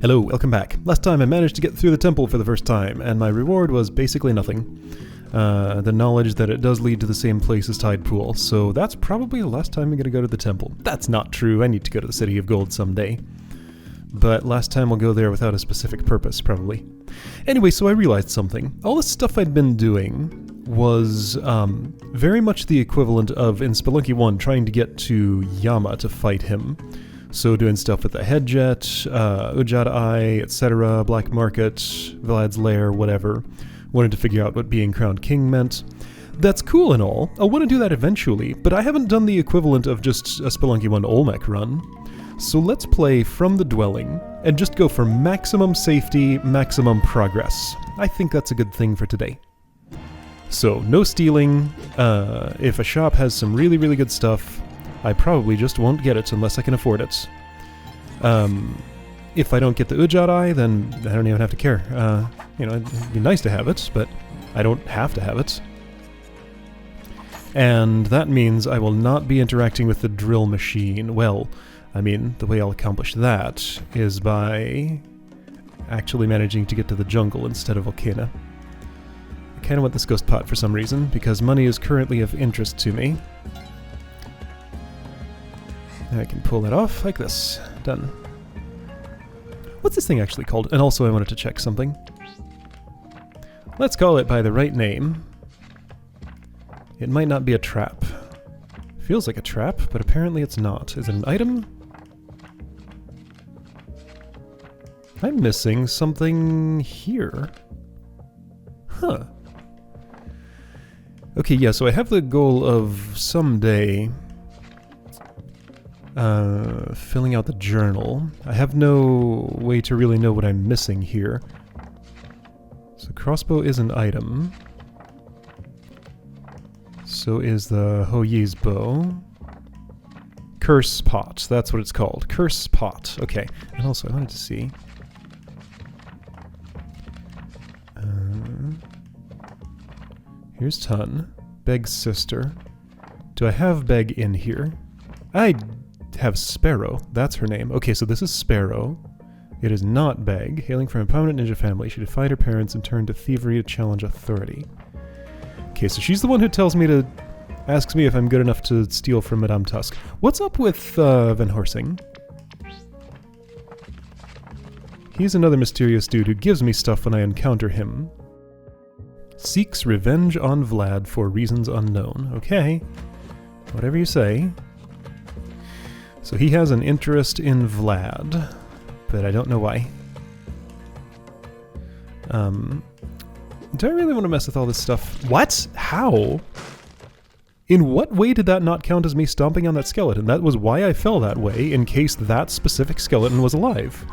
Hello, welcome back. Last time I managed to get through the temple for the first time, and my reward was basically nothing. The knowledge that it does lead to the same place as Tide Pool, so that's probably the last time I'm going to go to the temple. That's not true, I need to go to the City of Gold someday. But last time I'll go there without a specific purpose, probably. Anyway, so I realized something. All the stuff I'd been doing was very much the equivalent of, in Spelunky 1, trying to get to Yama to fight him. So doing stuff with the head jet, Ujata Eye, etc., Black Market, Vlad's Lair, whatever. Wanted to figure out what being crowned king meant. That's cool and all. I'll want to do that eventually, but I haven't done the equivalent of just a Spelunky 1 Olmec run. So let's play From the Dwelling, and just go for maximum safety, maximum progress. I think that's a good thing for today. So, no stealing. If a shop has some really, really good stuff, I probably just won't get it unless I can afford it. If I don't get the Ujat Eye, then I don't even have to care. It'd be nice to have it, but I don't have to have it. And that means I will not be interacting with the drill machine. Well, I mean, the way I'll accomplish that is by actually managing to get to the jungle instead of Volcana. I kind of want this ghost pot for some reason, because money is currently of interest to me. I can pull that off like this. Done. What's this thing actually called? And also I wanted to check something. Let's call it by the right name. It might not be a trap. Feels like a trap, but apparently it's not. Is it an item? I'm missing something here. Huh. Okay, yeah, so I have the goal of someday filling out the journal. I have no way to really know what I'm missing here. So crossbow is an item. So is the Hoyi's bow. Curse pot, that's what it's called. Curse pot. Okay. And also I wanted to see. Here's Tun. Beg's sister. Do I have Beg in here? I have Sparrow. That's her name. Okay, so this is Sparrow. It is not Beg. Hailing from a prominent ninja family, she defied her parents and turned to thievery to challenge authority. Okay, so she's the one who asks me if I'm good enough to steal from Madame Tusk. What's up with Van Horsing? He's another mysterious dude who gives me stuff when I encounter him. Seeks revenge on Vlad for reasons unknown. Okay, whatever you say. So he has an interest in Vlad, but I don't know why. Do I really want to mess with all this stuff? What? How? In what way did that not count as me stomping on that skeleton? That was why I fell that way, in case that specific skeleton was alive.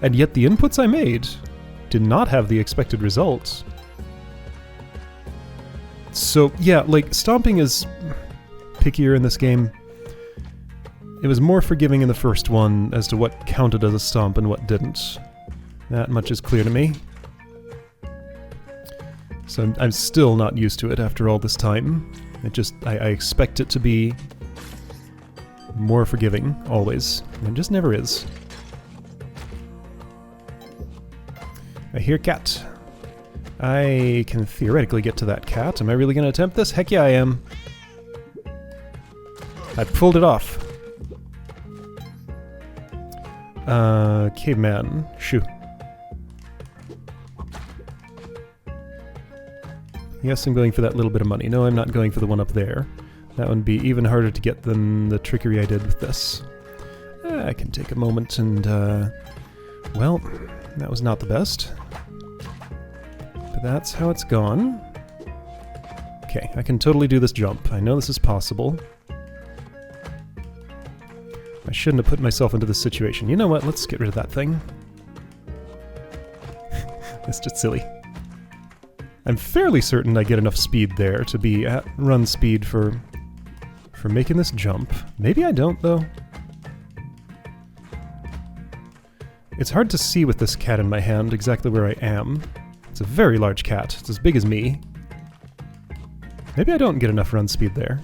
And yet the inputs I made did not have the expected results. So, yeah, like, stomping is pickier in this game. It was more forgiving in the first one as to what counted as a stomp and what didn't. That much is clear to me. So I'm still not used to it after all this time. I expect it to be more forgiving, always. And it just never is. I hear cat. I can theoretically get to that cat. Am I really going to attempt this? Heck yeah, I am. I pulled it off. Caveman. Shoo. Yes, I'm going for that little bit of money. No, I'm not going for the one up there. That would be even harder to get than the trickery I did with this. I can take a moment and, well, that was not the best. But that's how it's gone. Okay, I can totally do this jump. I know this is possible. I shouldn't have put myself into this situation. You know what? Let's get rid of that thing. It's just silly. I'm fairly certain I get enough speed there to be at run speed for making this jump. Maybe I don't, though. It's hard to see with this cat in my hand exactly where I am. It's a very large cat. It's as big as me. Maybe I don't get enough run speed there.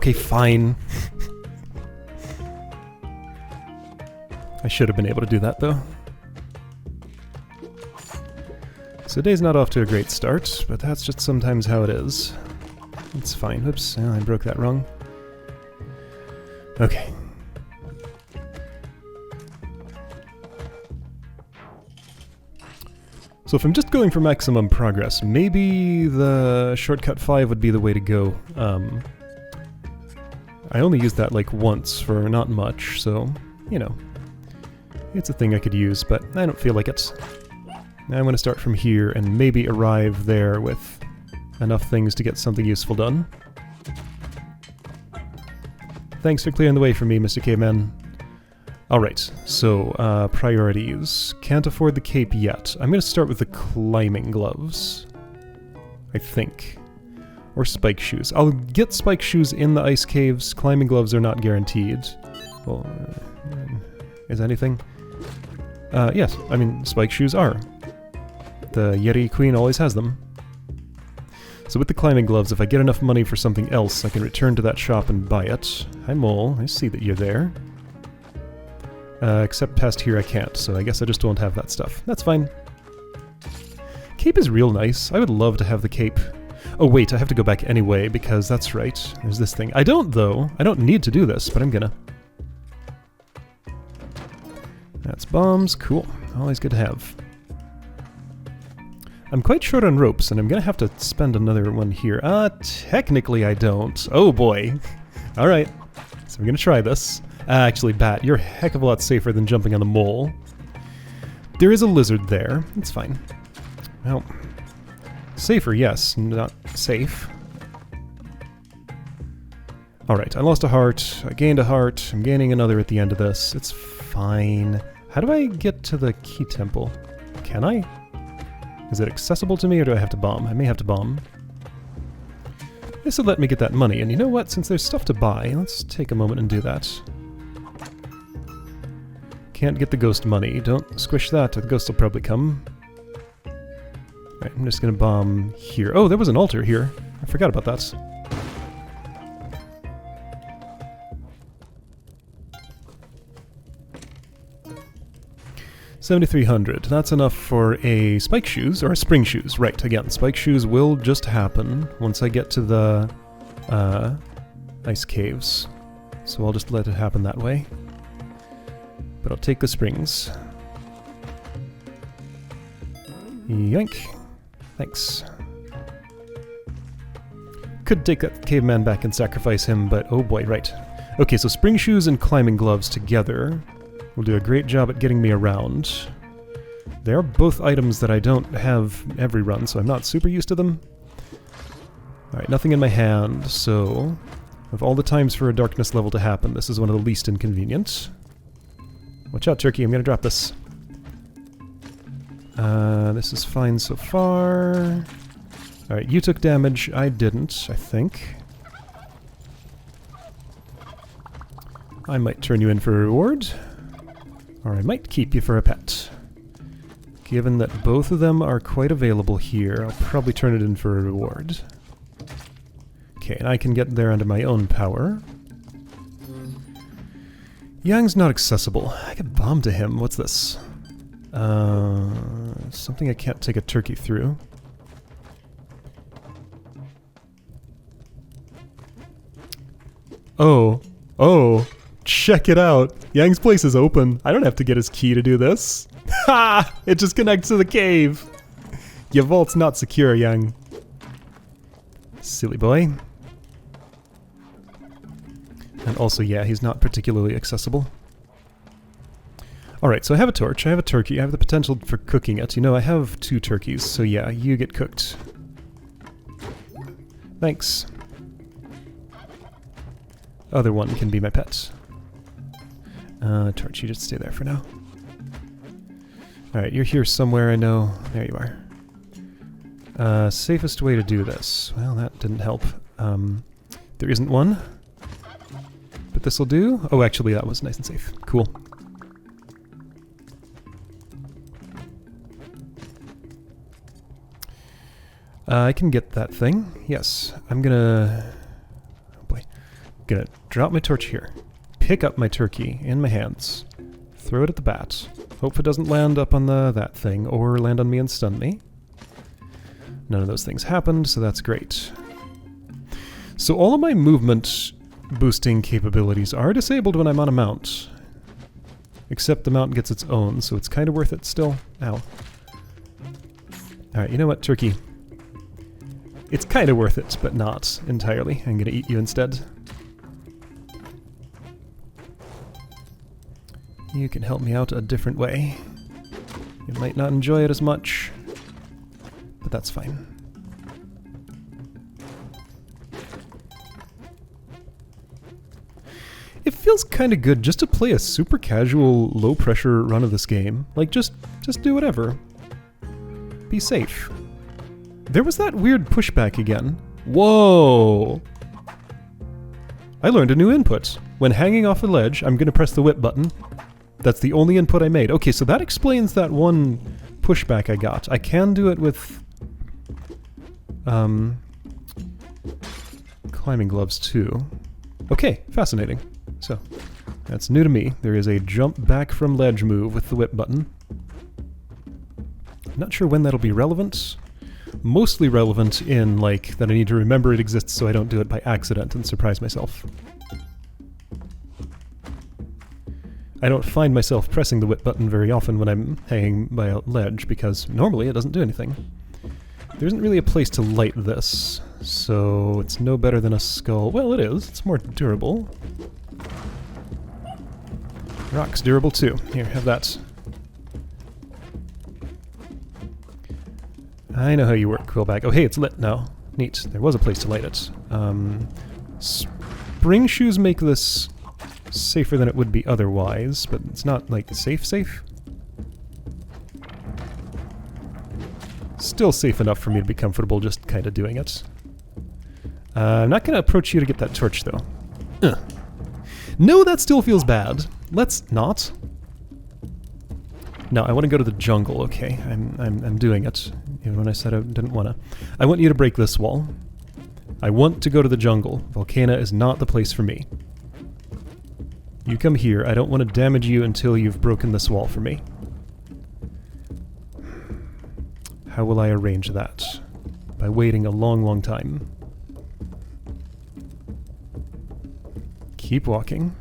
Okay, fine. I should have been able to do that, though. So day's not off to a great start, but that's just sometimes how it is. It's fine. Oops, I broke that wrong. Okay. So if I'm just going for maximum progress, maybe the shortcut 5 would be the way to go. I only used that like once for not much, so, you know. It's a thing I could use, but I don't feel like it. I'm going to start from here and maybe arrive there with enough things to get something useful done. Thanks for clearing the way for me, Mr. Caveman. Alright, so, priorities. Can't afford the cape yet. I'm going to start with the climbing gloves. I think. Or spike shoes. I'll get spike shoes in the ice caves. Climbing gloves are not guaranteed. Well, is anything? Yes, I mean, spike shoes are. The Yeti Queen always has them. So with the climbing gloves, if I get enough money for something else, I can return to that shop and buy it. Hi Mole, I see that you're there. Except past here I can't, so I guess I just won't have that stuff. That's fine. Cape is real nice. I would love to have the cape. Oh wait, I have to go back anyway, because that's right. There's this thing. I don't, though. I don't need to do this, but I'm gonna. That's bombs. Cool. Always good to have. I'm quite short on ropes, and I'm gonna have to spend another one here. Technically I don't. Oh boy. Alright. So I'm gonna try this. Actually, Bat, you're a heck of a lot safer than jumping on the mole. There is a lizard there. It's fine. Well, safer, yes. Not safe. Alright, I lost a heart. I gained a heart. I'm gaining another at the end of this. It's fine. How do I get to the key temple? Can I? Is it accessible to me, or do I have to bomb? I may have to bomb. This will let me get that money, and you know what? Since there's stuff to buy, let's take a moment and do that. Can't get the ghost money. Don't squish that, the ghost will probably come. Right, I'm just gonna bomb here. Oh, there was an altar here. I forgot about that. $7,300. That's enough for a spike shoes, or a spring shoes. Right, again, spike shoes will just happen once I get to the ice caves. So I'll just let it happen that way. But I'll take the springs. Yoink. Thanks. Could take that caveman back and sacrifice him, but oh boy, right. Okay, so spring shoes and climbing gloves together will do a great job at getting me around. They are both items that I don't have every run, so I'm not super used to them. Alright, nothing in my hand, so of all the times for a darkness level to happen, this is one of the least inconvenient. Watch out, Turkey, I'm gonna drop this. This is fine so far. Alright, you took damage, I didn't, I think. I might turn you in for a reward. Or I might keep you for a pet. Given that both of them are quite available here, I'll probably turn it in for a reward. Okay, and I can get there under my own power. Yang's not accessible. I could bomb to him. What's this? Something I can't take a turkey through. Oh. Oh. Check it out. Yang's place is open. I don't have to get his key to do this. Ha! It just connects to the cave. Your vault's not secure, Yang. Silly boy. And also, yeah, he's not particularly accessible. Alright, so I have a torch, I have a turkey, I have the potential for cooking it. You know, I have 2 turkeys, so yeah, you get cooked. Thanks. Other one can be my pet. Torch, you just stay there for now. Alright, you're here somewhere, I know. There you are. Safest way to do this. Well, that didn't help. There isn't one. But this'll do. Oh, actually, that was nice and safe. Cool. I can get that thing. Yes, I'm gonna... Oh boy. Gonna drop my torch here. Pick up my turkey in my hands. Throw it at the bat. Hope it doesn't land up on that thing, or land on me and stun me. None of those things happened, so that's great. So all of my movement boosting capabilities are disabled when I'm on a mount. Except the mount gets its own, so it's kind of worth it still. Ow. Alright, you know what, turkey? It's kind of worth it, but not entirely. I'm gonna eat you instead. You can help me out a different way. You might not enjoy it as much, but that's fine. It feels kind of good just to play a super casual, low-pressure run of this game. Like, just do whatever. Be safe. There was that weird pushback again. Whoa! I learned a new input. When hanging off a ledge, I'm gonna press the whip button. That's the only input I made. Okay, so that explains that one pushback I got. I can do it with climbing gloves too. Okay, fascinating. So, that's new to me. There is a jump back from ledge move with the whip button. Not sure when that'll be relevant. Mostly relevant in, like, that I need to remember it exists so I don't do it by accident and surprise myself. I don't find myself pressing the whip button very often when I'm hanging by a ledge, because normally it doesn't do anything. There isn't really a place to light this, so it's no better than a skull. Well, it is. It's more durable. Rock's durable too. Here, have that. I know how you work, Quillback. Oh, hey, it's lit now. Neat. There was a place to light it. Spring shoes make this safer than it would be otherwise, but it's not, like, safe? Still safe enough for me to be comfortable just kind of doing it. I'm not going to approach you to get that torch, though. No, that still feels bad. Let's not. No, I want to go to the jungle, okay. I'm doing it. Even when I said I didn't want to. I want you to break this wall. I want to go to the jungle. Volcana is not the place for me. You come here. I don't want to damage you until you've broken this wall for me. How will I arrange that? By waiting a long, long time. Keep walking.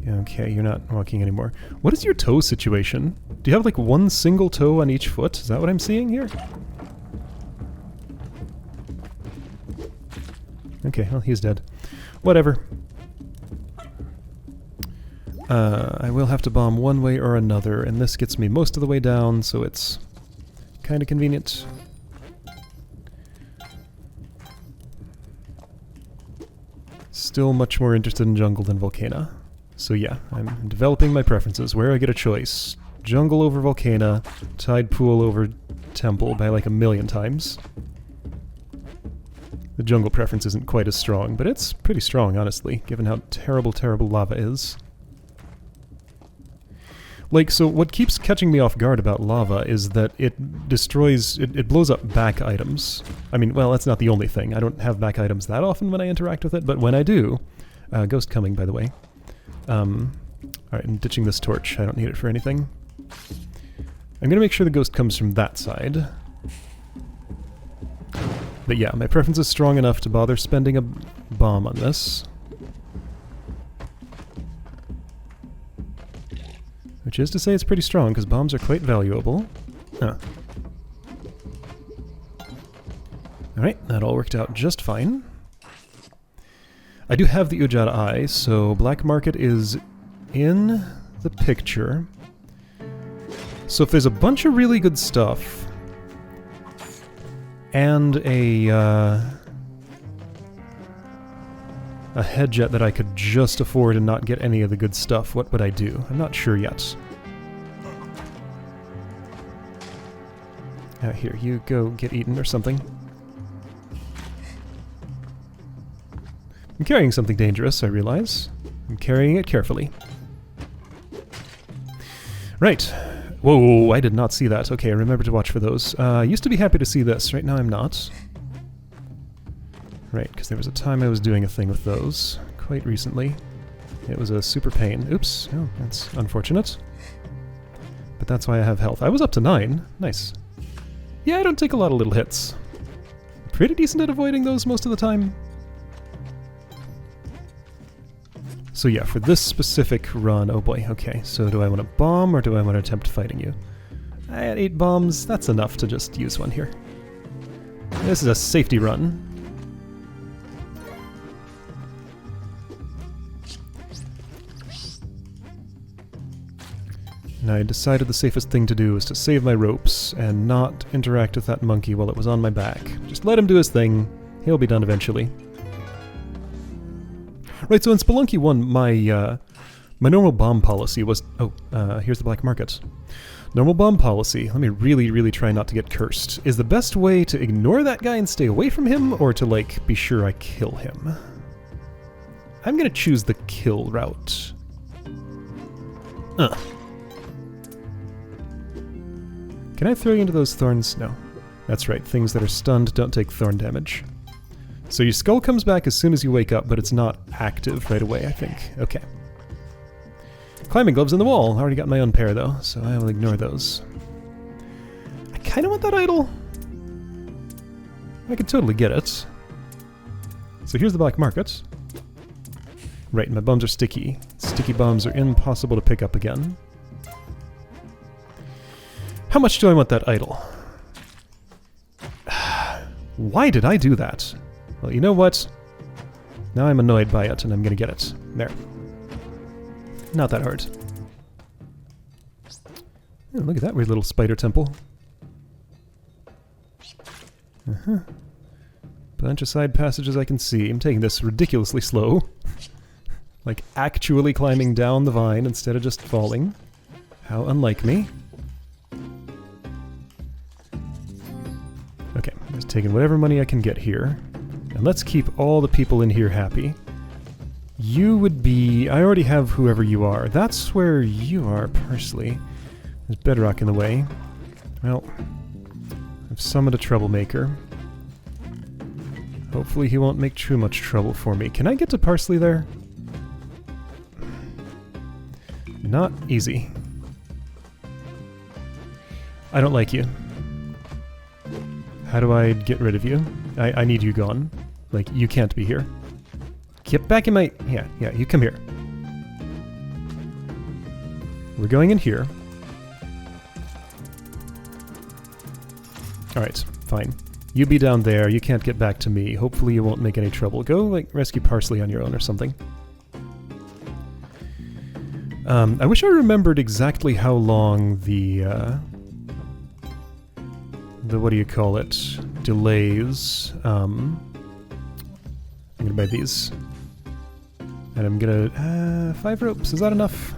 Okay, you're not walking anymore. What is your toe situation? Do you have like one single toe on each foot? Is that what I'm seeing here? Okay, well, he's dead. Whatever. I will have to bomb one way or another, and this gets me most of the way down, so it's kind of convenient. Still much more interested in jungle than Volcana. So yeah, I'm developing my preferences. Where I get a choice. Jungle over Volcana, Tide Pool over Temple by like 1,000,000 times. The jungle preference isn't quite as strong, but it's pretty strong, honestly, given how terrible, terrible lava is. Like, so what keeps catching me off guard about lava is that it destroys, it blows up back items. I mean, well, that's not the only thing. I don't have back items that often when I interact with it, but when I do, ghost coming, by the way. Alright, I'm ditching this torch. I don't need it for anything. I'm gonna make sure the ghost comes from that side. But yeah, my preference is strong enough to bother spending a bomb on this. Which is to say it's pretty strong, because bombs are quite valuable. Huh. Alright, that all worked out just fine. I do have the Ujada Eye, so Black Market is in the picture. So if there's a bunch of really good stuff, and a head jet that I could just afford and not get any of the good stuff, what would I do? I'm not sure yet. Here, you go get eaten or something. I'm carrying something dangerous, I realize. I'm carrying it carefully. Right. Whoa, I did not see that. Okay, remember to watch for those. Used to be happy to see this. Right now I'm not. Right, because there was a time I was doing a thing with those quite recently. It was a super pain. Oops. Oh, that's unfortunate. But that's why I have health. I was up to 9. Nice. Yeah, I don't take a lot of little hits. Pretty decent at avoiding those most of the time. So yeah, for this specific run, oh boy, okay. So do I want to bomb or do I want to attempt fighting you? I had 8 bombs. That's enough to just use one here. This is a safety run. And I decided the safest thing to do was to save my ropes and not interact with that monkey while it was on my back. Just let him do his thing. He'll be done eventually. Right, so in Spelunky 1, my normal bomb policy was... Oh, here's the black market. Normal bomb policy, let me really try not to get cursed, is the best way to ignore that guy and stay away from him, or to, like, be sure I kill him? I'm gonna choose the kill route. Can I throw you into those thorns? No. That's right, things that are stunned don't take thorn damage. So your skull comes back as soon as you wake up, but it's not active right away, I think. Okay. Climbing gloves in the wall. I already got my own pair, though, so I will ignore those. I kind of want that idol. I could totally get it. So here's the black market. Right, my bombs are sticky. Sticky bombs are impossible to pick up again. How much do I want that idol? Why did I do that? Well, you know what? Now I'm annoyed by it, and I'm gonna get it. There. Not that hard. Oh, look at that weird little spider temple. Bunch of side passages I can see. I'm taking this ridiculously slow. Like actually climbing down the vine instead of just falling. How unlike me. Okay, I'm just taking whatever money I can get here. And let's keep all the people in here happy. You would be... I already have whoever you are. That's where you are, Parsley. There's bedrock in the way. Well, I've summoned a troublemaker. Hopefully he won't make too much trouble for me. Can I get to Parsley there? Not easy. I don't like you. How do I get rid of you? I need you gone. Like, you can't be here. Get back in my... Yeah, you come here. We're going in here. Alright, fine. You be down there, you can't get back to me. Hopefully you won't make any trouble. Go, like, rescue Parsley on your own or something. I wish I remembered exactly how long the what do you call it? Delays. I'm gonna buy these. And I'm gonna... 5 ropes, is that enough?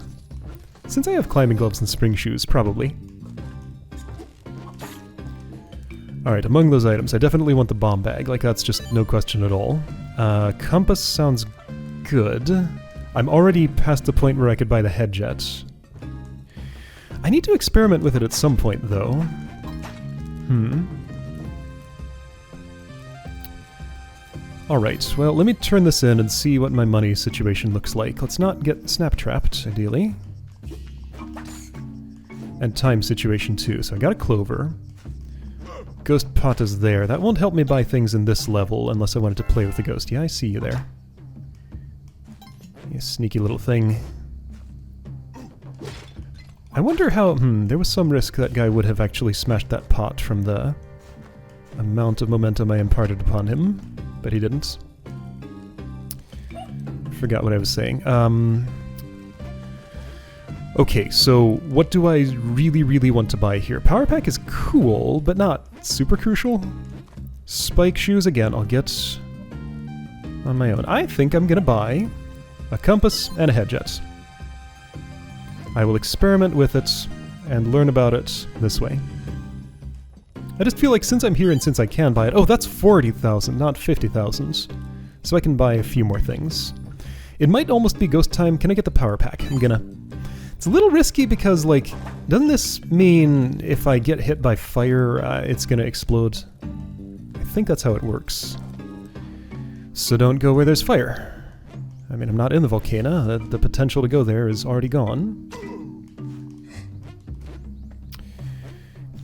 Since I have climbing gloves and spring shoes, probably. Alright, among those items, I definitely want the bomb bag. Like, that's just no question at all. Compass sounds good. I'm already past the point where I could buy the head jet. I need to experiment with it at some point, though. Alright, well, let me turn this in and see what my money situation looks like. Let's not get snap-trapped, ideally. And time situation, too. So I got a clover. Ghost pot is there. That won't help me buy things in this level unless I wanted to play with the ghost. Yeah, I see you there. You sneaky little thing. I wonder how... there was some risk that guy would have actually smashed that pot from the amount of momentum I imparted upon him, but he didn't. Forgot what I was saying. Okay, so what do I really want to buy here? Power pack is cool, but not super crucial. Spike shoes, again, I'll get on my own. I think I'm gonna buy a compass and a head jet. I will experiment with it and learn about it this way. I just feel like since I'm here and since I can buy it... Oh, that's 40,000, not 50,000. So I can buy a few more things. It might almost be ghost time. Can I get the power pack? I'm gonna... It's a little risky because, like, doesn't this mean if I get hit by fire, it's gonna explode? I think that's how it works. So don't go where there's fire. I mean, I'm not in the volcano. The potential to go there is already gone.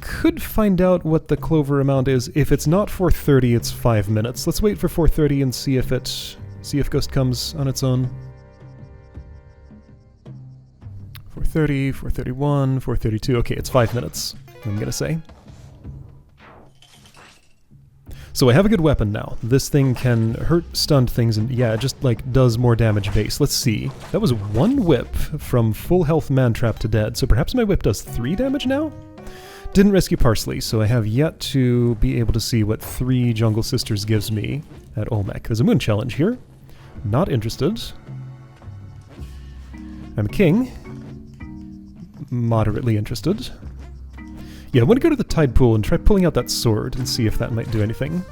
Could find out what the clover amount is. If it's not 4:30, it's 5 minutes. Let's wait for 4:30 and see if Ghost comes on its own. 4:30, 4:31, 4:32. Okay, it's 5 minutes, I'm gonna say. So I have a good weapon now. This thing can hurt stunned things, and yeah, it just like does more damage base. Let's see. That was 1 whip from full health man trap to dead, so perhaps my whip does 3 damage now? Didn't rescue Parsley, so I have yet to be able to see what 3 Jungle Sisters gives me at Olmec. There's a moon challenge here. Not interested. I'm a king. Moderately interested. Yeah, I'm going to go to the tide pool and try pulling out that sword and see if that might do anything.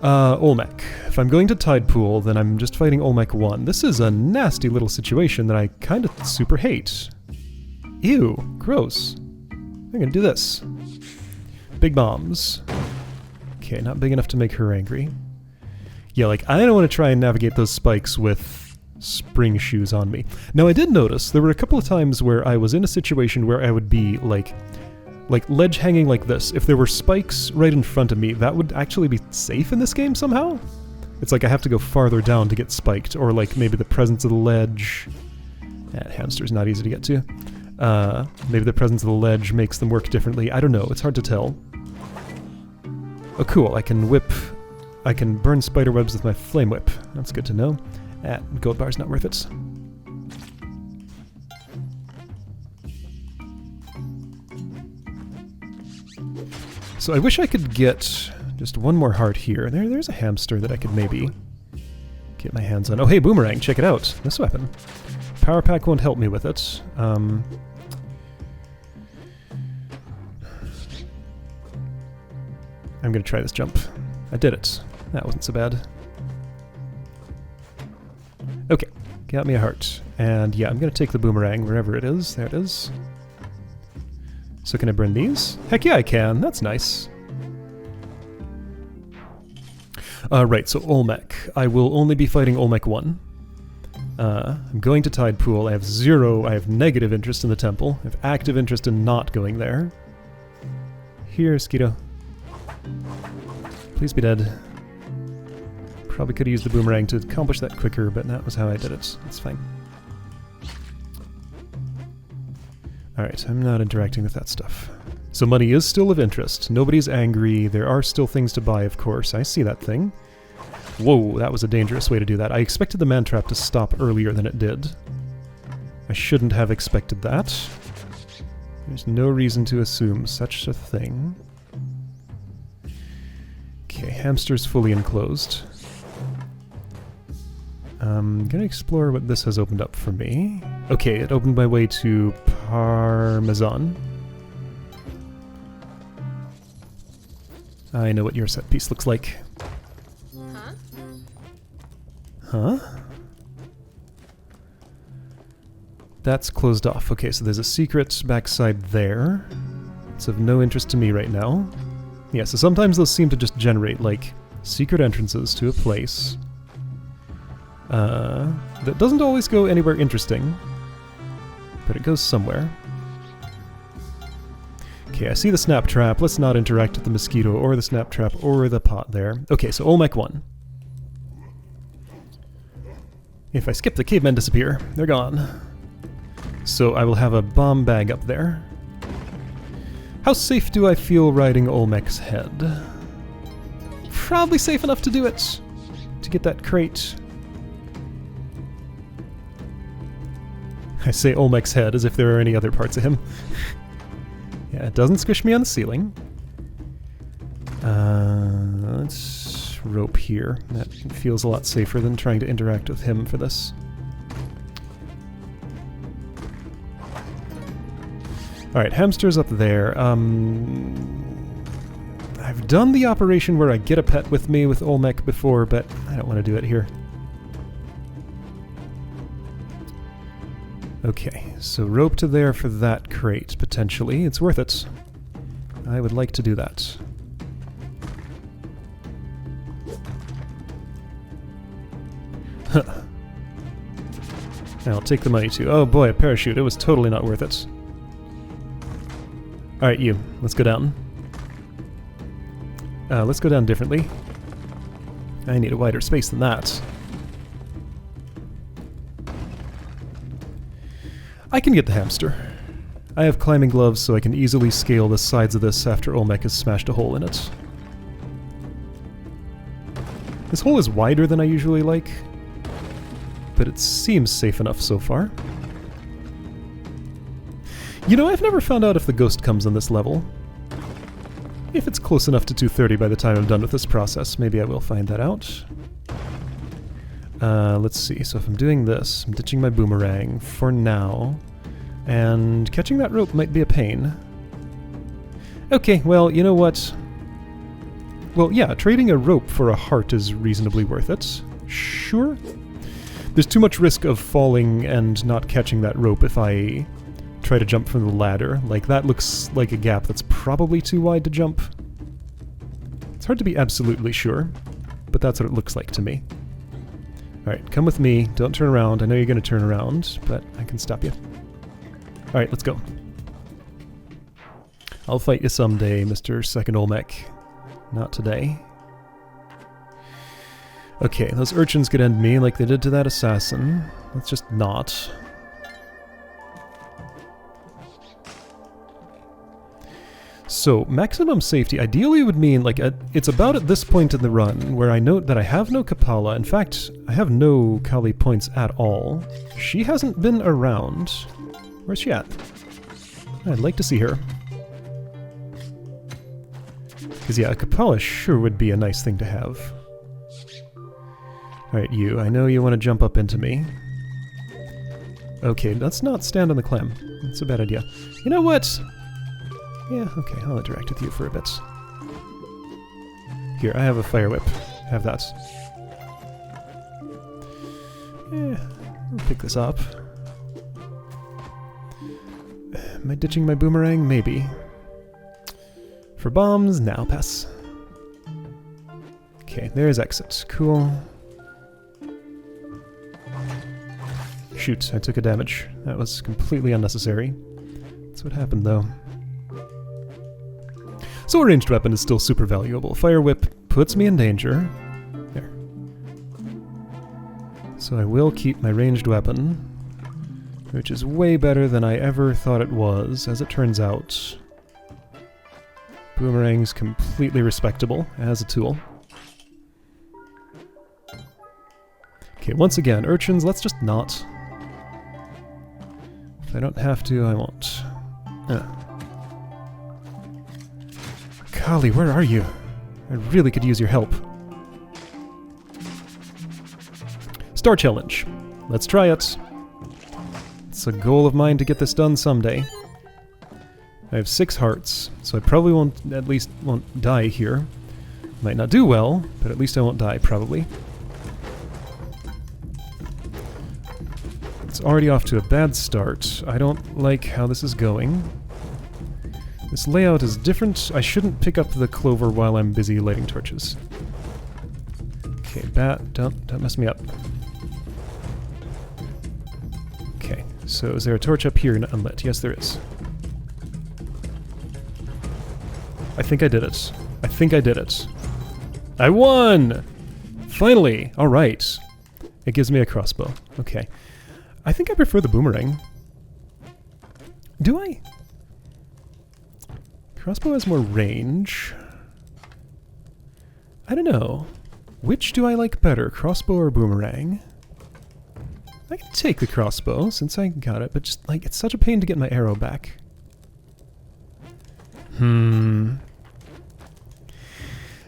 Olmec. If I'm going to tide pool, then I'm just fighting Olmec 1. This is a nasty little situation that I kind of super hate. Ew, gross. I'm gonna do this. Big bombs. Okay, not big enough to make her angry. Yeah, like, I don't want to try and navigate those spikes with spring shoes on me. Now, I did notice there were a couple of times where I was in a situation where I would be, like ledge hanging like this. If there were spikes right in front of me, that would actually be safe in this game somehow? It's like I have to go farther down to get spiked, or like maybe the presence of the ledge... hamster's not easy to get to. Maybe the presence of the ledge makes them work differently. I don't know, it's hard to tell. Oh cool, I can burn spider webs with my flame whip. That's good to know. Gold bar's not worth it. So I wish I could get just 1 more heart here. There's a hamster that I could maybe get my hands on. Oh hey, boomerang, check it out. This weapon. Power pack won't help me with it. I'm gonna try this jump. I did it. That wasn't so bad. Okay, got me a heart. And yeah, I'm gonna take the boomerang wherever it is. There it is. So can I burn these? Heck yeah, I can. That's nice. Right, so Olmec. I will only be fighting Olmec 1. I'm going to Tide Pool. I have negative interest in the temple. I have active interest in not going there. Here, Skeeto. Please be dead. Probably could have used the boomerang to accomplish that quicker, but that was how I did it. That's fine. Alright, I'm not interacting with that stuff. So money is still of interest. Nobody's angry. There are still things to buy, of course. I see that thing. Whoa, that was a dangerous way to do that. I expected the man trap to stop earlier than it did. I shouldn't have expected that. There's no reason to assume such a thing. Okay, hamster's fully enclosed. I'm gonna explore what this has opened up for me. Okay, it opened my way to Parmesan. I know what your set piece looks like. Huh? That's closed off. Okay, so there's a secret backside there. It's of no interest to me right now. Yeah, so sometimes those seem to just generate, like, secret entrances to a place. That doesn't always go anywhere interesting, but it goes somewhere. Okay, I see the snap trap. Let's not interact with the mosquito or the snap trap or the pot there. Okay, so Olmec 1. If I skip, the cavemen disappear. They're gone. So I will have a bomb bag up there. How safe do I feel riding Olmec's head? Probably safe enough to do it. To get that crate. I say Olmec's head as if there are any other parts of him. Yeah, it doesn't squish me on the ceiling. Let's rope here. That feels a lot safer than trying to interact with him for this. Alright, hamster's up there. I've done the operation where I get a pet with me with Olmec before, but I don't want to do it here. Okay, so rope to there for that crate, potentially. It's worth it. I would like to do that. I'll take the money too. Oh boy, a parachute. It was totally not worth it. Alright, you. Let's go down. Let's go down differently. I need a wider space than that. I can get the hamster. I have climbing gloves, so I can easily scale the sides of this after Olmec has smashed a hole in it. This hole is wider than I usually like, but it seems safe enough so far. You know, I've never found out if the ghost comes on this level. If it's close enough to 230 by the time I'm done with this process, maybe I will find that out. Let's see, so if I'm doing this, I'm ditching my boomerang for now, and catching that rope might be a pain. Okay, well, you know what? Well, yeah, trading a rope for a heart is reasonably worth it. Sure. There's too much risk of falling and not catching that rope if I try to jump from the ladder. Like, that looks like a gap that's probably too wide to jump. It's hard to be absolutely sure, but that's what it looks like to me. Alright, come with me. Don't turn around. I know you're going to turn around, but I can stop you. Alright, let's go. I'll fight you someday, Mr. Second Olmec. Not today. Okay, those urchins could end me like they did to that assassin. Let's just not. So, maximum safety ideally would mean, like, it's about at this point in the run where I note that I have no Kapala. In fact, I have no Kali points at all. She hasn't been around. Where's she at? I'd like to see her. Because, yeah, a Kapala sure would be a nice thing to have. Alright, you. I know you want to jump up into me. Okay, let's not stand on the clam. That's a bad idea. You know what? Yeah, okay, I'll interact with you for a bit. Here, I have a fire whip. Have that. Yeah, I'll pick this up. Am I ditching my boomerang? Maybe. For bombs, now pass. Okay, there's exit. Cool. Shoot, I took a damage. That was completely unnecessary. That's what happened, though. So a ranged weapon is still super valuable. Fire whip puts me in danger. There. So I will keep my ranged weapon, which is way better than I ever thought it was, as it turns out. Boomerang's completely respectable as a tool. Okay, once again, urchins, let's just not. If I don't have to, I won't. Kali, where are you? I really could use your help. Star challenge. Let's try it. It's a goal of mine to get this done someday. I have 6 hearts, so I probably won't die here. Might not do well, but at least I won't die, probably. It's already off to a bad start. I don't like how this is going. This layout is different. I shouldn't pick up the clover while I'm busy lighting torches. Okay, bat, don't mess me up. Okay, so is there a torch up here unlit? Yes, there is. I think I did it. I think I did it. I won! Finally! Alright. It gives me a crossbow. Okay. I think I prefer the boomerang. Do I? Crossbow has more range. I don't know. Which do I like better, crossbow or boomerang? I can take the crossbow since I got it, but just, like, it's such a pain to get my arrow back.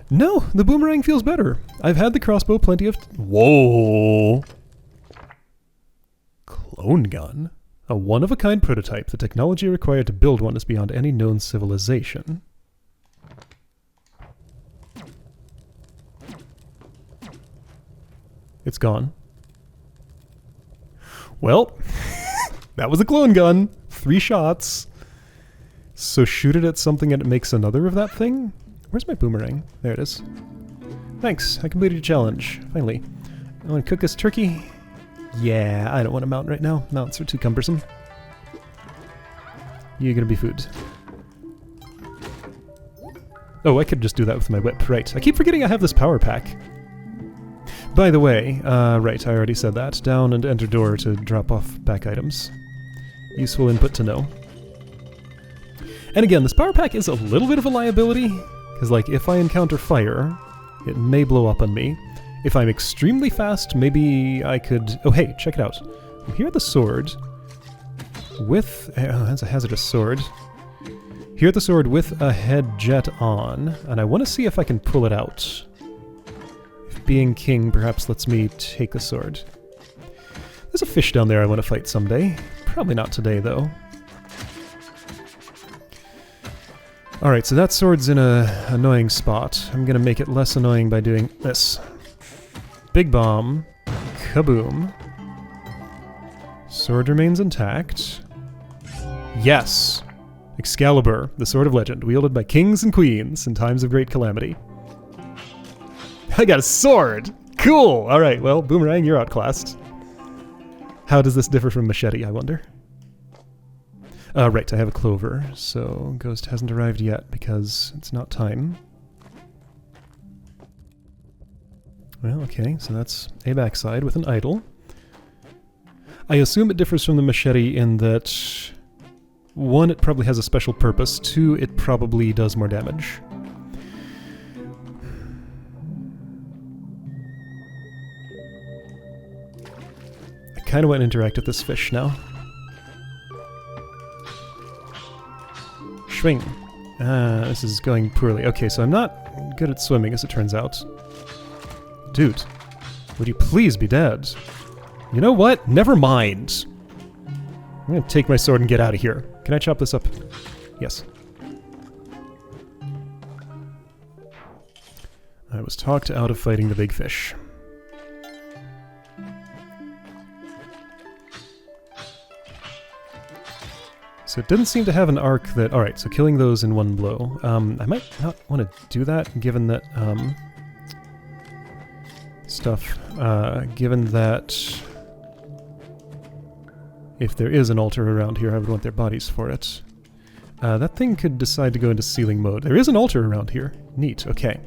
No, the boomerang feels better. I've had the crossbow plenty of... Whoa! Clone gun? A one-of-a-kind prototype. The technology required to build one is beyond any known civilization. It's gone. Well, that was a clone gun. 3 shots. So shoot it at something and it makes another of that thing? Where's my boomerang? There it is. Thanks, I completed your challenge. Finally. I want to cook this turkey. Yeah, I don't want to mount right now. Mounts are too cumbersome. You're gonna be food. Oh, I could just do that with my whip. Right. I keep forgetting I have this power pack. By the way, right, I already said that. Down and enter door to drop off back items. Useful input to know. And again, this power pack is a little bit of a liability, because like, if I encounter fire, it may blow up on me. If I'm extremely fast, maybe I could... Oh hey, check it out. Here the sword with... Oh, that's a hazardous sword. Here the sword with a head jet on, and I want to see if I can pull it out. If being king perhaps lets me take the sword. There's a fish down there I want to fight someday. Probably not today, though. Alright, so that sword's in a annoying spot. I'm gonna make it less annoying by doing this. Big bomb. Kaboom. Sword remains intact. Yes! Excalibur, the sword of legend, wielded by kings and queens in times of great calamity. I got a sword! Cool! Alright, well, Boomerang, you're outclassed. How does this differ from machete, I wonder? Right, I have a clover, so Ghost hasn't arrived yet because it's not time. Well, okay, so that's a backside with an idol. I assume it differs from the machete in that... 1, it probably has a special purpose. 2, it probably does more damage. I kind of want to interact with this fish now. Swing. This is going poorly. Okay, so I'm not good at swimming, as it turns out. Dude, would you please be dead? You know what? Never mind. I'm gonna take my sword and get out of here. Can I chop this up? Yes. I was talked out of fighting the big fish. So it didn't seem to have an arc that... Alright, so killing those in one blow. I might not want to do that, given that... given that... If there is an altar around here, I would want their bodies for it. That thing could decide to go into sealing mode. There is an altar around here. Neat, okay.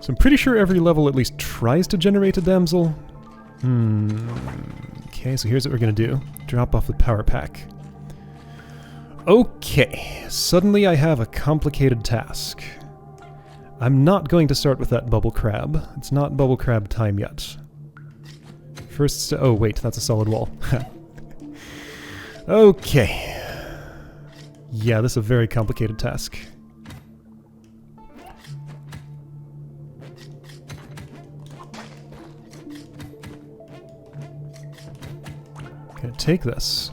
So I'm pretty sure every level at least tries to generate a damsel. Okay, so here's what we're gonna do. Drop off the power pack. Okay, suddenly I have a complicated task. I'm not going to start with that bubble crab. It's not bubble crab time yet. First, oh wait, that's a solid wall. Okay. Yeah, this is a very complicated task. Gonna take this.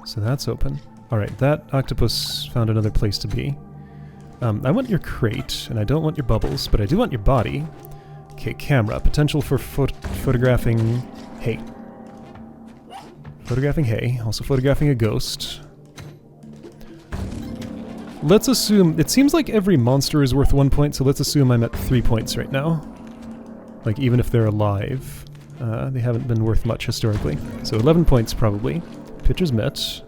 So that's open. Alright, that octopus found another place to be. I want your crate, and I don't want your bubbles, but I do want your body. Okay, camera. Potential for photographing hay. Photographing hay. Also photographing a ghost. Let's assume... It seems like every monster is worth 1 point, so let's assume I'm at 3 points right now. Like, even if they're alive. They haven't been worth much historically. So 11 points, probably. Pitcher's mitt.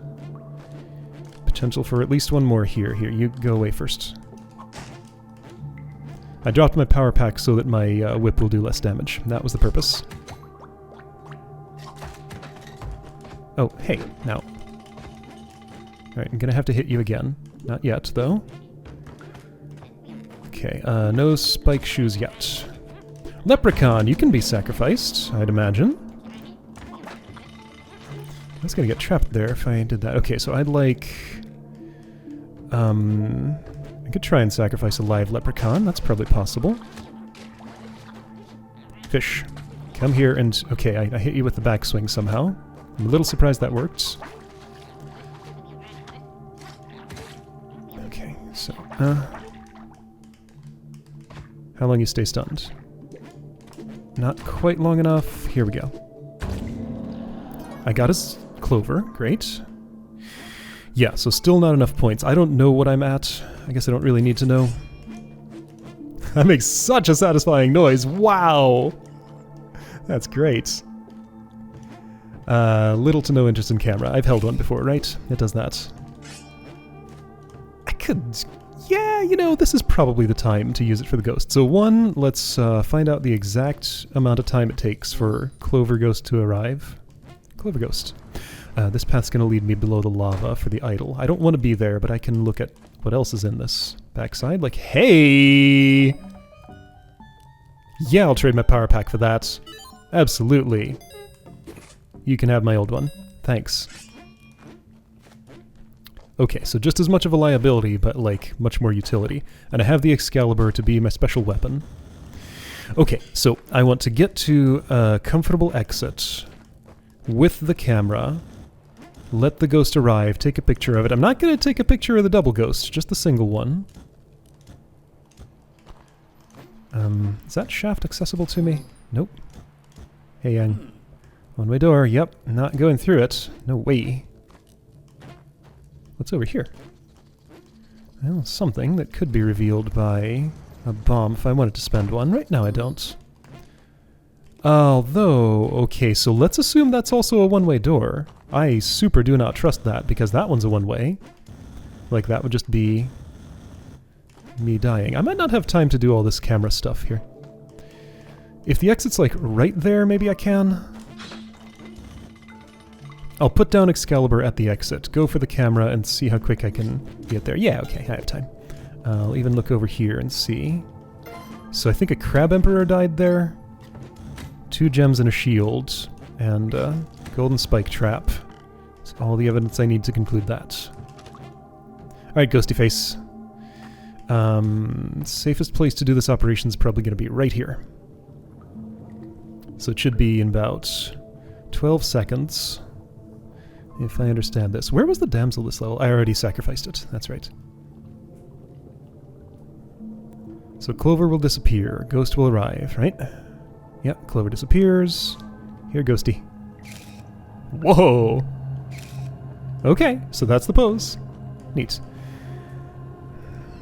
Potential for at least one more here. Here, you go away first. I dropped my power pack so that my whip will do less damage. That was the purpose. Oh, hey, now. Alright, I'm gonna have to hit you again. Not yet, though. Okay, no spike shoes yet. Leprechaun, you can be sacrificed, I'd imagine. I was gonna get trapped there if I did that. Okay, so I'd like... I could try and sacrifice a live leprechaun. That's probably possible. Fish. Come here and... Okay, I hit you with the backswing somehow. I'm a little surprised that worked. Okay, so... how long you stay stunned? Not quite long enough. Here we go. I got his clover. Great. Yeah, so still not enough points. I don't know what I'm at. I guess I don't really need to know. That makes such a satisfying noise. Wow! That's great. Little to no interest in camera. I've held one before, right? It does that. I could... Yeah, you know, this is probably the time to use it for the ghost. So one, let's find out the exact amount of time it takes for Clover Ghost to arrive. Clover Ghost. This path's going to lead me below the lava for the idol. I don't want to be there, but I can look at what else is in this backside. Like, hey! Yeah, I'll trade my power pack for that. Absolutely. You can have my old one. Thanks. Okay, so just as much of a liability, but like much more utility. And I have the Excalibur to be my special weapon. Okay, so I want to get to a comfortable exit with the camera, let the ghost arrive, take a picture of it. I'm not going to take a picture of the double ghost, just the single one. Is that shaft accessible to me? Nope. Hey, Yang. One-way door, yep, not going through it. No way. What's over here? Well, something that could be revealed by a bomb if I wanted to spend one. Right now I don't. Although, okay, so let's assume that's also a one-way door. I super do not trust that, because that one's a one-way. Like, that would just be me dying. I might not have time to do all this camera stuff here. If the exit's, like, right there, maybe I can. I'll put down Excalibur at the exit, go for the camera, and see how quick I can get there. Yeah, okay, I have time. I'll even look over here and see. So I think a Crab Emperor died there. 2 gems and a shield, and a golden spike trap. That's all the evidence I need to conclude that. Alright, Ghosty Face. Safest place to do this operation is probably going to be right here. So it should be in about 12 seconds. If I understand this. Where was the damsel this level? I already sacrificed it. That's right. So Clover will disappear. Ghost will arrive, right? Yep, Clover disappears. Here, Ghosty. Whoa! Okay, so that's the pose. Neat.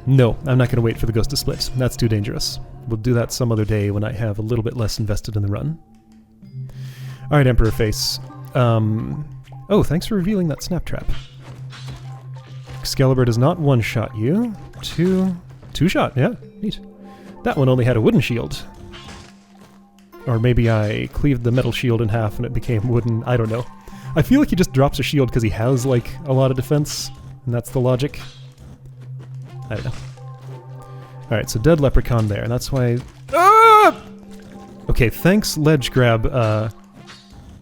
No, I'm not going to wait for the ghost to split. That's too dangerous. We'll do that some other day when I have a little bit less invested in the run. Alright, Emperor Face. Oh, thanks for revealing that snap trap. Excalibur does not one-shot you. Two-shot, yeah, neat. That one only had a wooden shield. Or maybe I cleaved the metal shield in half and it became wooden, I don't know. I feel like he just drops a shield because he has, like, a lot of defense, and that's the logic. I don't know. Alright, so dead leprechaun there, and that's why... Ah! Okay, thanks ledge grab,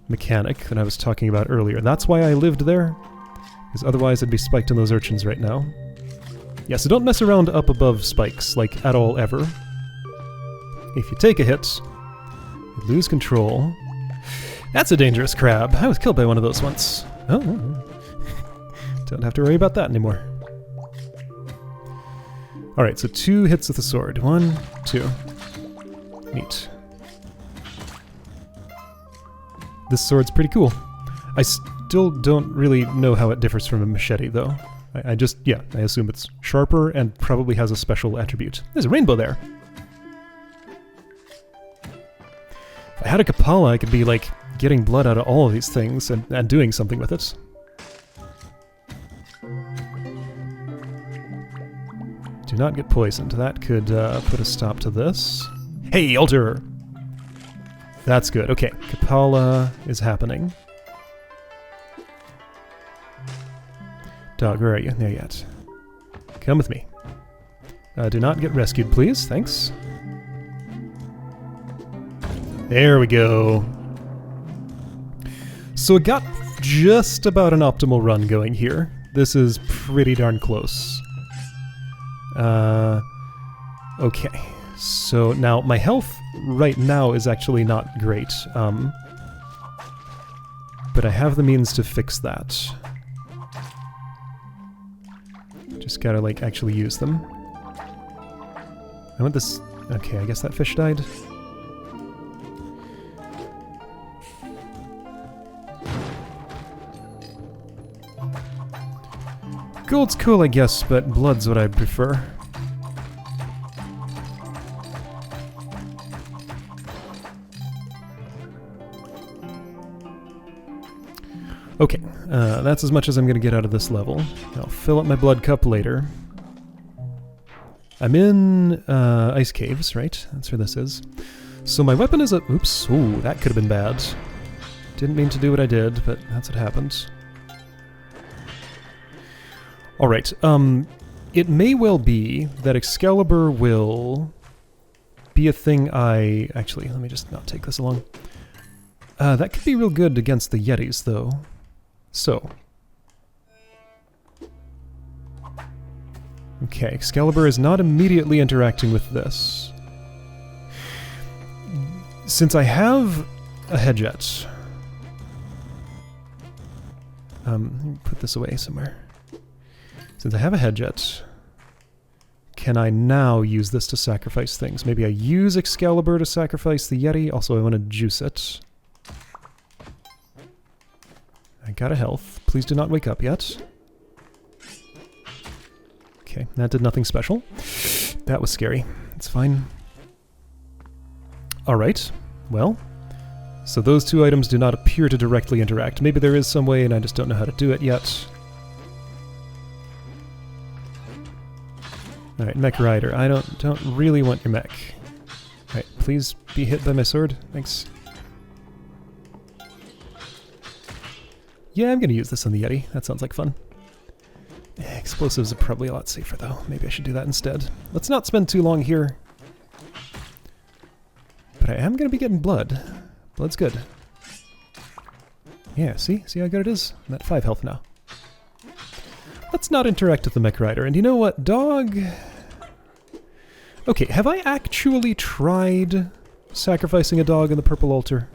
mechanic that I was talking about earlier. That's why I lived there, because otherwise I'd be spiked in those urchins right now. Yeah, so don't mess around up above spikes, like, at all, ever. If you take a hit, you lose control. That's a dangerous crab. I was killed by one of those once. Oh. Don't have to worry about that anymore. Alright, so 2 hits with the sword. 1, 2. Neat. This sword's pretty cool. I still don't really know how it differs from a machete, though. I just, yeah, I assume it's sharper and probably has a special attribute. There's a rainbow there! If I had a Kapala, I could be, like, getting blood out of all of these things and doing something with it. Do not get poisoned. That could put a stop to this. Hey, altar! That's good. Okay, Kapala is happening. Dog, where are you? There yet. Come with me. Do not get rescued, please. Thanks. There we go. So it got just about an optimal run going here. This is pretty darn close. Okay. So now my health right now is actually not great. But I have the means to fix that. Just gotta, like, actually use them. I want this... Okay, I guess that fish died. Gold's cool, I guess, but blood's what I prefer. Okay, that's as much as I'm going to get out of this level. I'll fill up my blood cup later. I'm in ice caves, right? That's where this is. So my weapon is a... Oops. Ooh, that could have been bad. Didn't mean to do what I did, but that's what happened. Alright, it may well be that Excalibur will be a thing I... Actually, let me just not take this along. That could be real good against the Yetis, though. So. Okay, Excalibur is not immediately interacting with this. Since I have a Hedjet... let me put this away somewhere. Since I have a Hedjet, can I now use this to sacrifice things? Maybe I use Excalibur to sacrifice the Yeti. Also, I want to juice it. I got a health. Please do not wake up yet. Okay, that did nothing special. That was scary. It's fine. Alright, well, so those two items do not appear to directly interact. Maybe there is some way and I just don't know how to do it yet. Alright, Mech Rider. I don't really want your mech. Alright, please be hit by my sword. Thanks. Yeah, I'm gonna use this on the Yeti. That sounds like fun. Explosives are probably a lot safer, though. Maybe I should do that instead. Let's not spend too long here. But I am gonna be getting blood. Blood's good. Yeah, see? See how good it is? I'm at 5 health now. Let's not interact with the Mech Rider. And you know what? Dog... Okay, have I actually tried sacrificing a dog in the Purple Altar?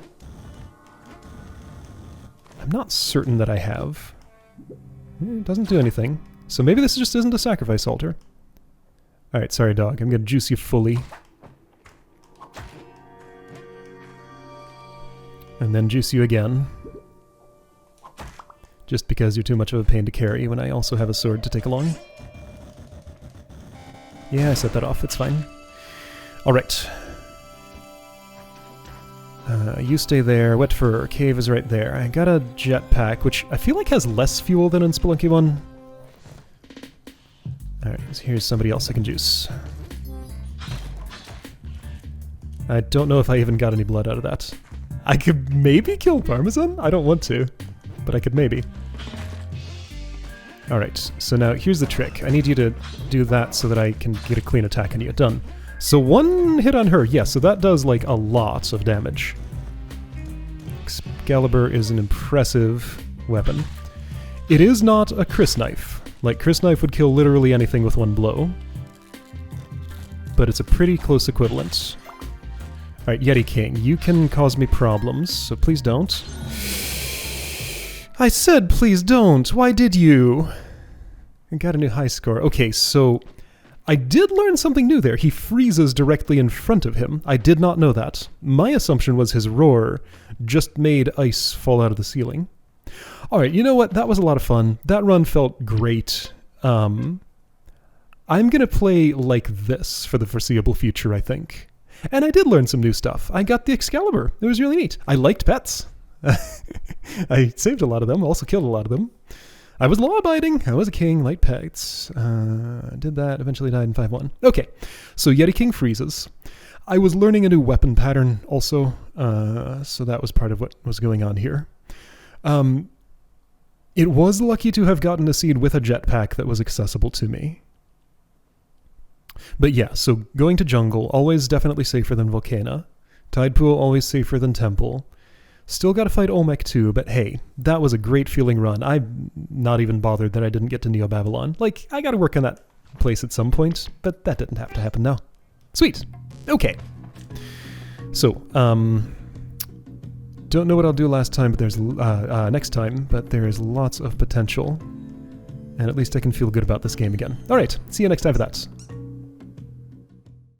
I'm not certain that I have. It doesn't do anything. So maybe this just isn't a sacrifice altar. Alright, sorry dog. I'm gonna juice you fully. And then juice you again. Just because you're too much of a pain to carry when I also have a sword to take along. Yeah, I set that off. It's fine. Alright. You stay there. Wet Fur. Cave is right there. I got a jetpack, which I feel like has less fuel than in Spelunky 1. Alright, here's somebody else I can juice. I don't know if I even got any blood out of that. I could maybe kill Parmesan? I don't want to, but I could maybe. Alright, so now here's the trick. I need you to do that so that I can get a clean attack on you. Done. So one hit on her, yes, so that does like a lot of damage. Excalibur is an impressive weapon. It is not a Chris knife. Like, Chris knife would kill literally anything with one blow. But it's a pretty close equivalent. Alright, Yeti King, you can cause me problems, so please don't. I said please don't! Why did you? I got a new high score. Okay, so... I did learn something new there. He freezes directly in front of him. I did not know that. My assumption was his roar just made ice fall out of the ceiling. Alright, you know what? That was a lot of fun. That run felt great. I'm gonna play like this for the foreseeable future, I think. And I did learn some new stuff. I got the Excalibur. It was really neat. I liked pets. I saved a lot of them, also killed a lot of them. I was law-abiding. I was a king, liked pets. Did that, eventually died in 5-1. Okay, so Yeti King freezes. I was learning a new weapon pattern also, so that was part of what was going on here. It was lucky to have gotten a seed with a jetpack that was accessible to me. But yeah, so going to jungle, always definitely safer than Volcana. Tide Pool, always safer than Temple. Still gotta fight Olmec too, but hey, that was a great feeling run. I'm not even bothered that I didn't get to Neo Babylon. Like, I gotta work on that place at some point, but that didn't have to happen now. Sweet! Okay. So, don't know what I'll do last time, but there's, next time, but there is lots of potential. And at least I can feel good about this game again. Alright, see you next time for that.